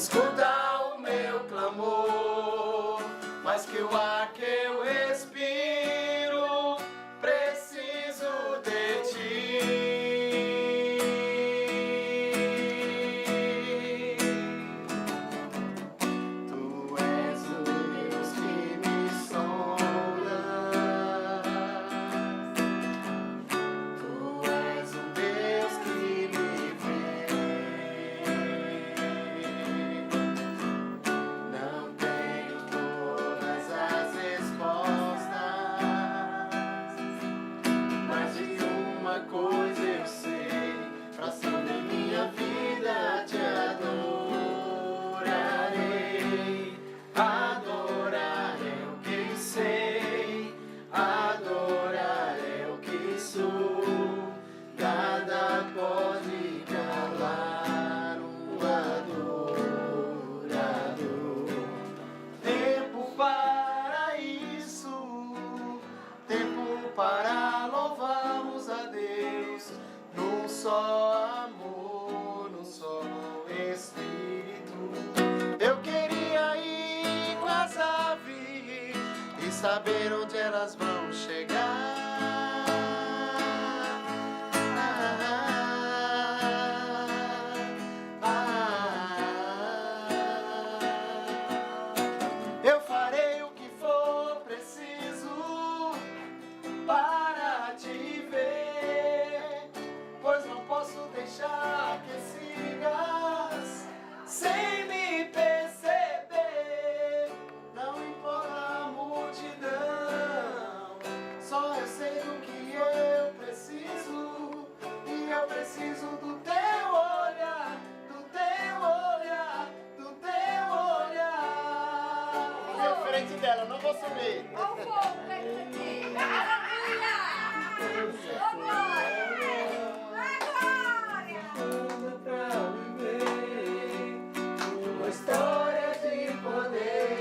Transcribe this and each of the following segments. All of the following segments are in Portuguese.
escuta o meu clamor, mais que o ar que eu respiro, preciso de ti. Tu és o Deus que me sonda, tu és o Deus que me vê. Não tenho todas as respostas, mas de uma coisa eu sei: pra sempre minha vida te adorarei. Adorar é o que sei, adorar é o que sou. Nada pode calar um adorador. Tempo para isso, tempo para louvarmos a Deus, num só amor, num só Espírito. Eu queria ir com as aves e saber onde elas vão chegar. Eu farei o que for preciso para te ver, pois não posso deixar que sigas sem me perceber. Não importa a multidão, só eu sei do que eu preciso, e eu preciso do teu olhar, do teu olhar, do teu olhar. Diferente dela, não vou subir. Olha o fogo que aqui. Aleluia! Glória! Pra viver uma história de poder.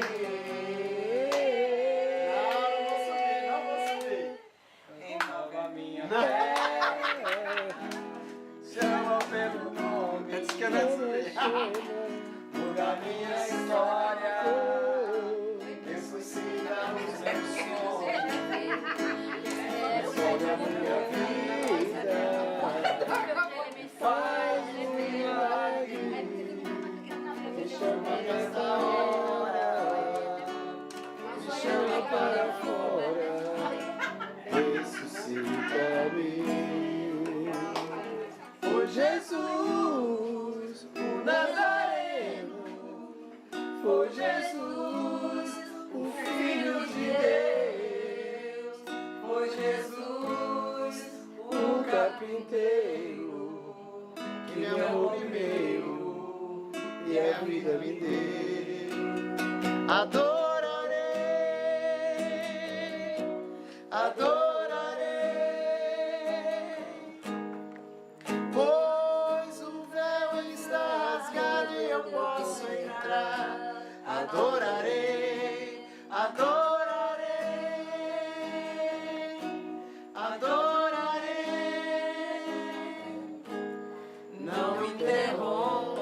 Não vou subir. Renova minha fé, chama pelo nome, antes que eu não subir. Muda minha história, ressuscita os meus sonhos. Responde a minha vida, faz um milagre, me chama nesta hora, me chama para fora, ressuscita-me. Foi Jesus, o Nazareno, foi Jesus, o Filho de Deus, foi Jesus, o carpinteiro, que me amou primeiro e a vida me deu. Adorarei, adorarei, pois o véu está rasgado e eu posso entrar. Adorarei, adorarei, adorarei. Não me interrompas,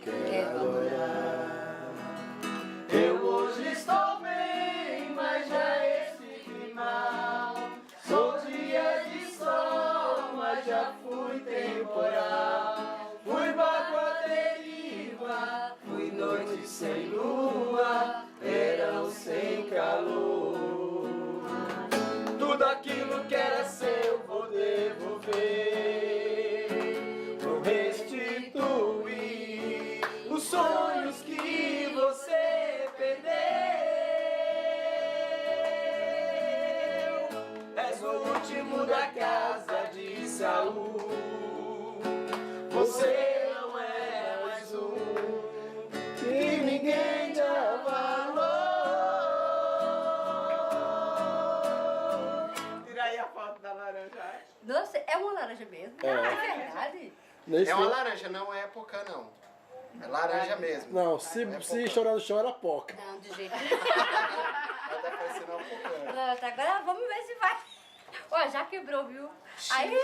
quero adorar. Eu hoje estou bem, mas já estive mal. Sou dia de sol, mas já fui temporal. Fui barco à deriva, fui noite sem lua, verão sem calor. Tudo aquilo que era seu vou devolver, vou restituir os sonhos que você perdeu. És o último da casa de Saul, você não é mais um que ninguém dá valor. Tira aí a foto da laranja. Nossa, é uma laranja mesmo? É. É verdade? É uma laranja, não é poca não. É laranja mesmo. Não, se chorar no chão era poca. Não, de jeito nenhum. Ela tá parecendo uma poca. Pronto, agora vamos ver se vai. Ó, já quebrou, viu? Aí.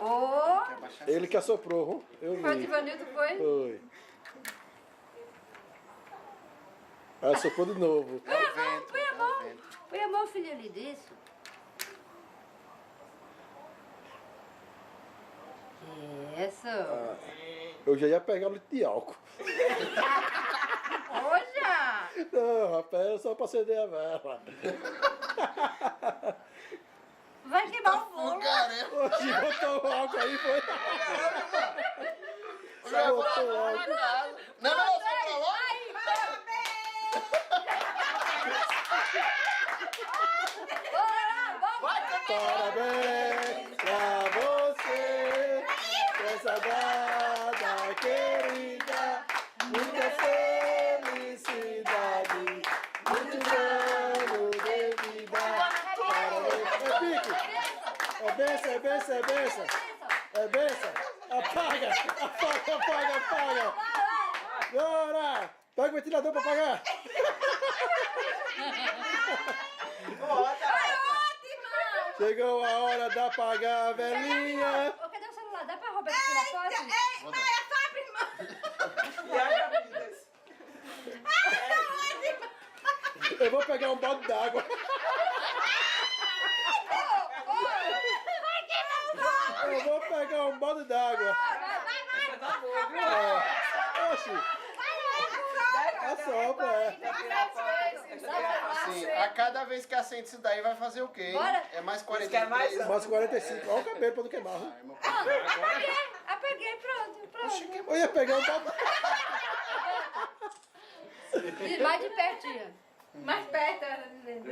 Ô, Ele que assoprou, eu Foi o vi. Divanildo, foi? Foi. Aí assoprou de novo. Põe a mão, põe a É o mão. vento. Põe a mão, filho, ali disso. Isso. Eu já ia pegar o litro de álcool. Olha! Não, rapaz, era só pra acender a vela. Vai queimar o bolo. Fogaréu. Oxi, botou o álcool aí, foi. Já botou vou álcool. pra casa. Não, não, só pra lá. Vai, Parabéns pra você, essa data querida, muita felicidade, muitos anos de vida. Parabéns. É pique, é benção, é benção, é benção, é benção. Apaga, apaga, apaga, apaga. Bora, pega o ventilador pra apagar. Chegou a hora de apagar a velhinha. Ô, cadê o celular? Dá pra Roberto tirar foto? Eu vou pegar um balde d'água. Eu vou pegar um balde d'água. Oxi, assopra, é. Assim, a cada vez que acende isso daí vai fazer o quê? Bora. É mais Isso que é 43. mais Mais 45. Olha o cabelo pra não queimar. Viu? Ai, meu Apaguei, pronto, pronto. Eu ia pegar um balde. Mais de pertinho. Mais perto, ela dizendo.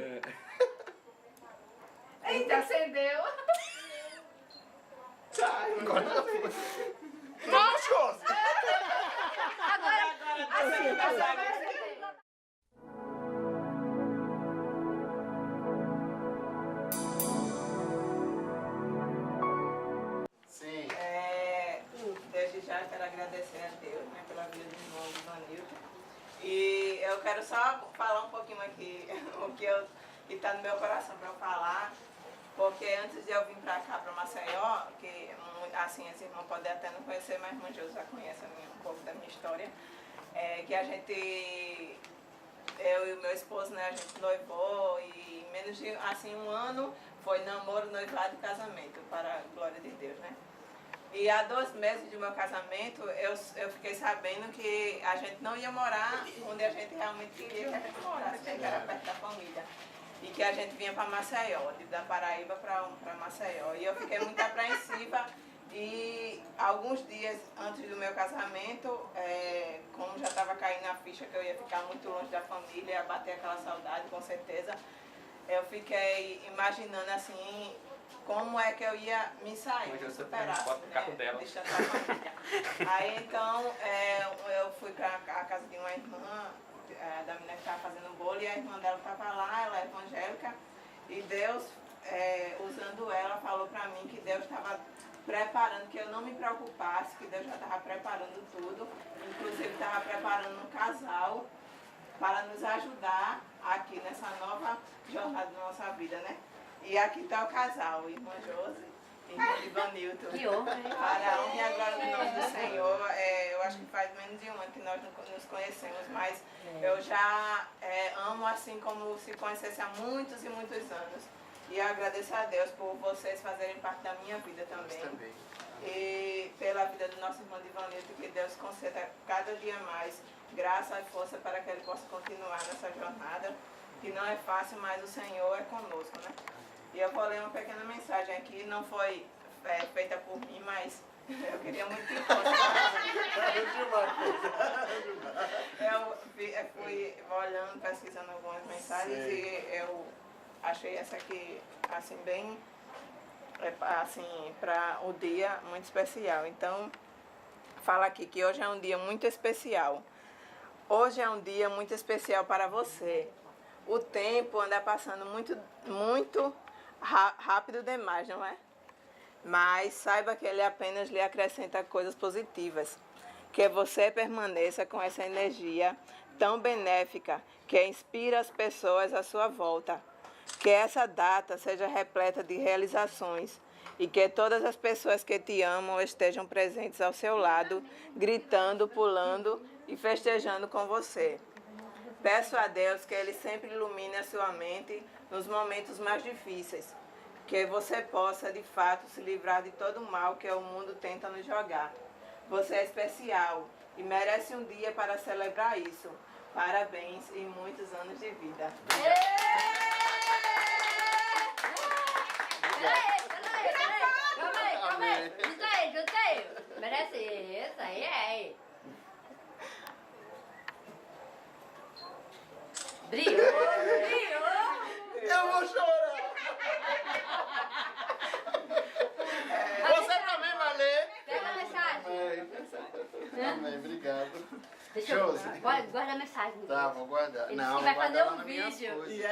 Eita, acendeu. Sim. Desde já quero agradecer a Deus, né, pela vida do irmão Ivanildo. E eu quero só falar um pouquinho aqui o que está no meu coração para eu falar, porque antes de eu vir para cá, para Maceió, que assim, esse irmão pode até não conhecer, mas o irmão José já conhece um pouco da minha história, que a gente, eu e o meu esposo, né, a gente noivou e em menos de assim, um ano foi namoro, noivado e casamento, para a glória de Deus, né? E há 2 meses do meu casamento, eu fiquei sabendo que a gente não ia morar onde a gente realmente queria que a gente morasse, que era perto da família. E que a gente vinha para Maceió, da Paraíba para Maceió. E eu fiquei muito apreensiva. E alguns dias antes do meu casamento, como já estava caindo a ficha que eu ia ficar muito longe da família, ia bater aquela saudade, com certeza, eu fiquei imaginando assim, como é que eu ia me sair, me superar, deixando a família. Aí então eu fui para a casa de uma irmã, da menina que estava fazendo bolo, e a irmã dela estava lá, ela é evangélica, e Deus, usando ela, falou para mim que Deus estava preparando, que eu não me preocupasse, que Deus já estava preparando tudo, inclusive estava preparando um casal para nos ajudar aqui nessa nova jornada da nossa vida, né? E aqui está o casal, irmã Josi e irmão Ivanildo. Que honra, hein? Para a honra e a glória do nome do Senhor. Eu acho que faz menos de um ano que nós nos conhecemos, mas eu já amo assim como se conhecesse há muitos e muitos anos. E eu agradeço a Deus por vocês fazerem parte da minha vida também. Também. E pela vida do nosso irmão Ivanildo, que Deus conceda cada dia mais graça e força para que ele possa continuar nessa jornada, que não é fácil, mas o Senhor é conosco, né? E eu vou ler uma pequena mensagem aqui, não foi feita por mim, mas eu queria muito que fosse. Eu fui olhando, pesquisando algumas mensagens e eu achei essa aqui, assim, bem, assim, para o dia muito especial. Então, fala aqui que hoje é um dia muito especial. Hoje é um dia muito especial para você. O tempo anda passando muito rápido demais, não é? Mas saiba que ele apenas lhe acrescenta coisas positivas. Que você permaneça com essa energia tão benéfica que inspira as pessoas à sua volta. Que essa data seja repleta de realizações e que todas as pessoas que te amam estejam presentes ao seu lado, gritando, pulando e festejando com você. Peço a Deus que Ele sempre ilumine a sua mente nos momentos mais difíceis, que você possa, de fato, se livrar de todo o mal que o mundo tenta nos jogar. Você é especial e merece um dia para celebrar isso. Parabéns e muitos anos de vida. Calma aí. Junta aí. Merece isso aí. Brilhou. Eu vou chorar. Você também vai ler. Pega a mensagem. Amém, obrigado. Deixa eu Josi. guarda a mensagem. Tá, vou guardar. Ele Não, vai vou fazer guardar um lá na minha vídeo. coisa.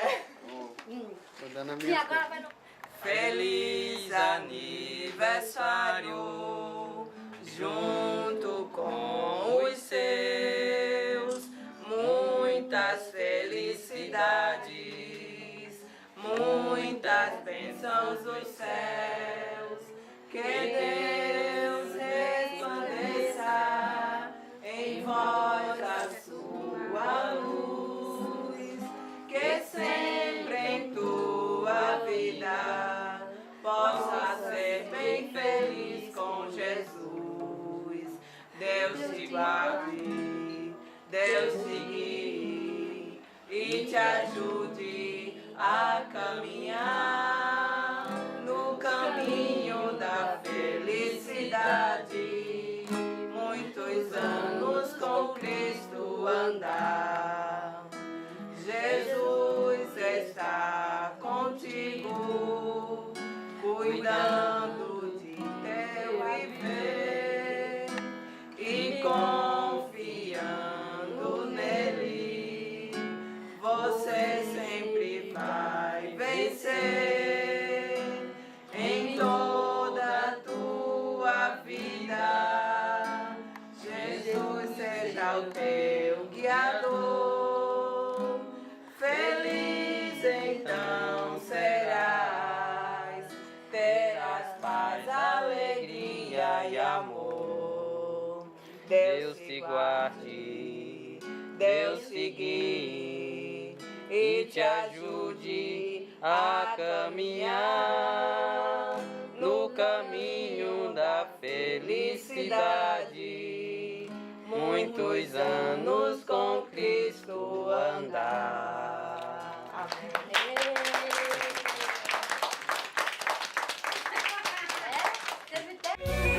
Vou dar na E minha agora coisa. vai no... Feliz aniversário, junto com os seus, muitas felicidades, muitas bênçãos dos céus, que Deus resplandeça em vós a sua luz, que sempre em tua vida possa ser bem feliz com Jesus. Deus te guarde, Deus te guie e te ajude a caminhar no caminho da felicidade. Muitos anos com Cristo andar. Jesus está contigo, cuidando de teu viver e confiando nele, você sempre vai vencer em toda a tua vida. Jesus seja o teu guiador, feliz então serás, terás paz, alegria e amor. Deus te guarde, Deus te guie e te ajude a caminhar no caminho da felicidade. Muitos anos com Cristo andar. Teve tempo.